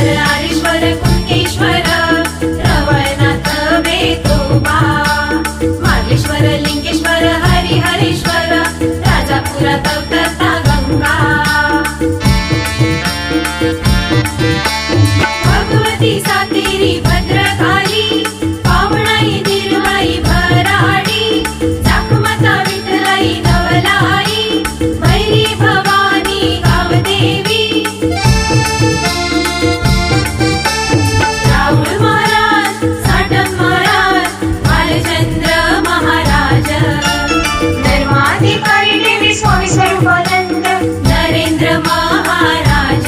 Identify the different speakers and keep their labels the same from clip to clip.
Speaker 1: नरहरीश्वर कुणकेश्वर रवळनाथ वेतोबा मार्लेश्वर लिंगेश्वर हरिहरेश्वर राजापुरात अवतरता गंगा भगवती सातेरी भद्रकाली पावणाई निर्मळी भराडी जाखमाता विठ्ठलाई नवलाई भैरी भवानी गावदेवी राहुल महाराज साटम महाराज बालचंद्र महाराज धर्माधिकारी देवी स्वामी स्वरूपानंद नरेंद्र महाराज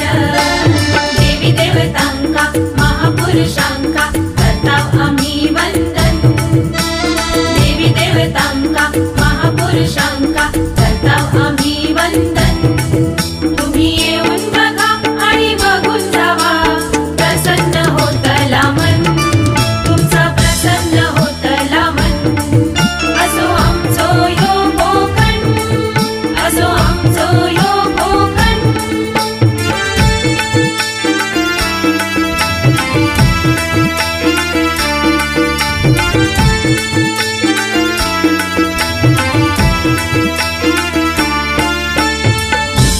Speaker 1: देवी देवतांका महापुरुषांका करताव आम्ही वंदन देवी देवतांका महापुरुषांका करताव आम्ही वंदन तुम्ही येऊन बघा आणि बघून जावा प्रसन्न होतला मन तुमचा प्रसन्न होतला मन असो आमचो यो कोकण असो आमचो यो कोकण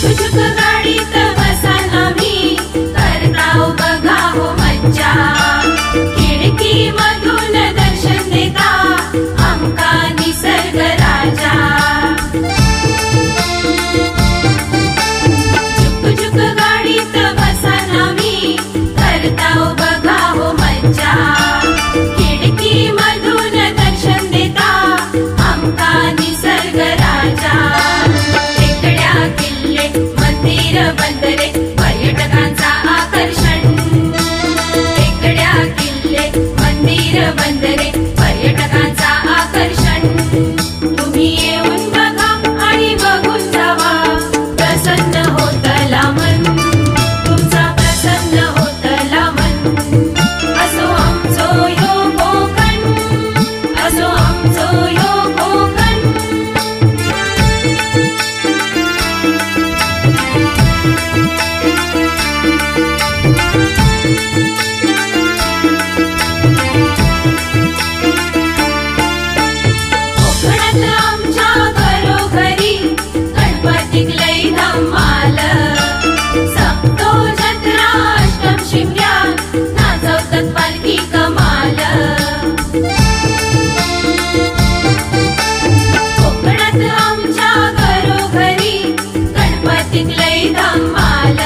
Speaker 1: झुक गाडीत बसान आम्ही करताव बघा हो मज्जा खिडकी मधून दर्शन देता आमका निसर्ग राजा झुक गाडीत बसान आम्ही करताव बघा हो मज्जा खिडकी मधून दर्शन देता आमका निसर्ग राजा टेकड्या किल्ले मंदिर बंदरे पर्यटकांचा आकर्षण टेकड्या किल्ले मंदिर बंदरे पर्यटकांचा आकर्षण तुम्ही येऊन बघा आणि बघून जावा प्रसन्न होतला मन तुमचा प्रसन्न होतला मन असो आमचो यो कोकण असो आमचो यो कोकण कोकणात आमच्या घरोघरी गणपतीक लई धमाल सप्तो जत्रा अष्टम शिमग्या नाचवतात पालखी कमाल कोकणात आमच्या घरोघरी गणपतीक लई धमाल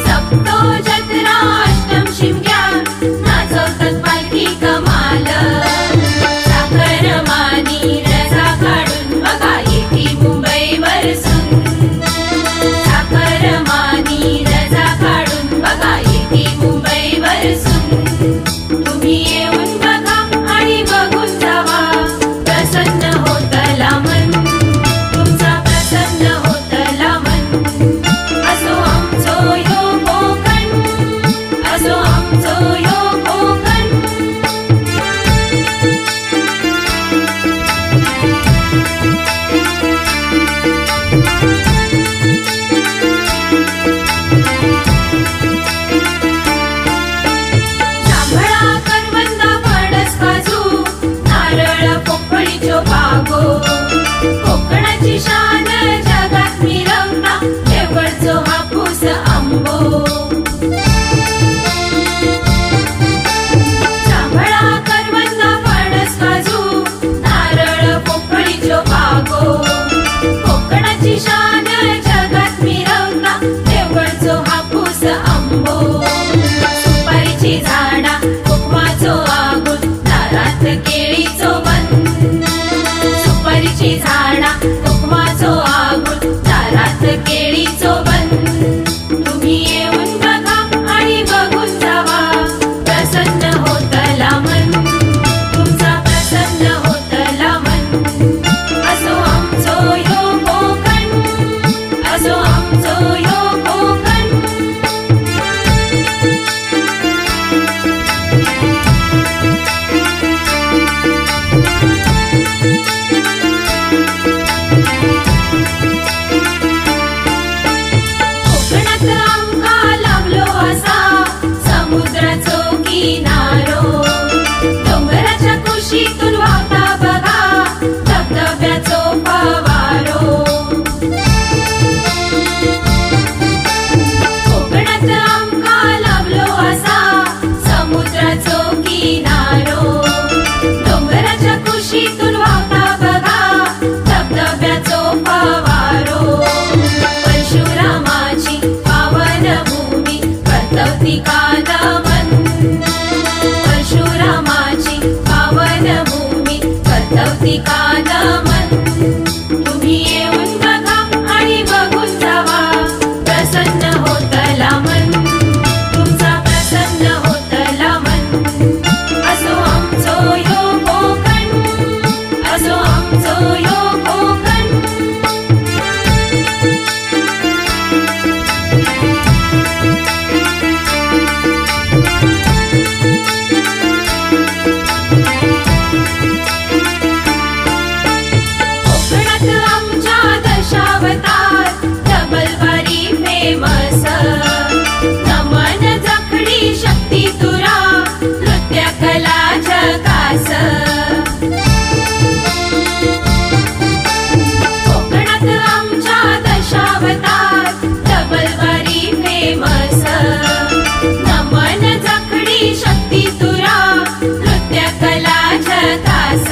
Speaker 1: सप्तो जत्रा अष्टम शिमग्या नाचवतात पालखी कमाल साखरमानी रजा काढून बघा येते मुंबई वरसून साखरमानी रजा काढून बघा येते मुंबई वरसून तुम्ही येऊन बघा आणि बघून जावा प्रसन्न होतला मन तुमचा प्रसन्न होतला मन असो आमचो यो कोकण असो आमचो यो कोकण जांभळा करवंदा फणस काजू नारळ पोपळीचो बागो कोकणाची शान जगात मिरवता देवगडचो हापूस आंबो जांभळा करवंदा फणस काजू नारळ पोपळीचो बागो कोकणाची शान जगात मिरवता देवगडचो हापूस आंबो सुपारीची झाडा कोकमाचो आगून दारात केळीचो वन सुपारीची झाडा कोकमाचो आगून दारात केळीचो वन तुम्ही येऊन बघा आणि बघून जावा प्रसन्न होतला मन तुमचा प्रसन्न होतला मन असो आमचो यो कोकण असो आमचो यो कोकण कौतिका नमन परशुरामाची पावन भूमी कौतिका नमन तुम्ही येऊन बघा आणि बघून जावा प्रसन्न होतला मन तुमचा प्रसन्न होतला मन असो आमचो यो कोकण असो आमचो यो कोकण कोकणात आमच्या दशावतार डबलबारी फेमस नमन जखडी शक्ती तुरा नृत्य कला झकास कोकणात आमच्या दशावतार डबलबारी फेमस नमन जखडी शक्ती तुरा नृत्य कला झकास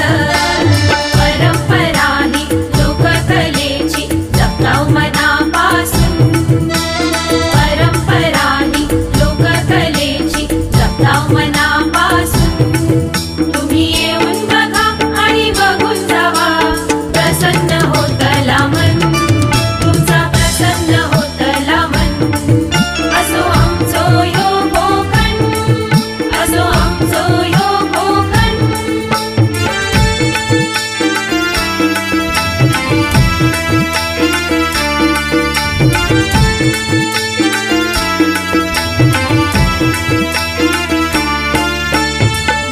Speaker 1: परंपरा ही लोककलेची जपताव मनापासून परंपरा ही लोककलेची जपताव मनापासून तुम्ही येऊन बघा आणि बघून जावा प्रसन्न होतला मन तुमचा प्रसन्न होतला मन असो आमचो यो कोकण असो आमचो यो कोकण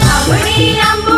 Speaker 1: धावणी आंबोली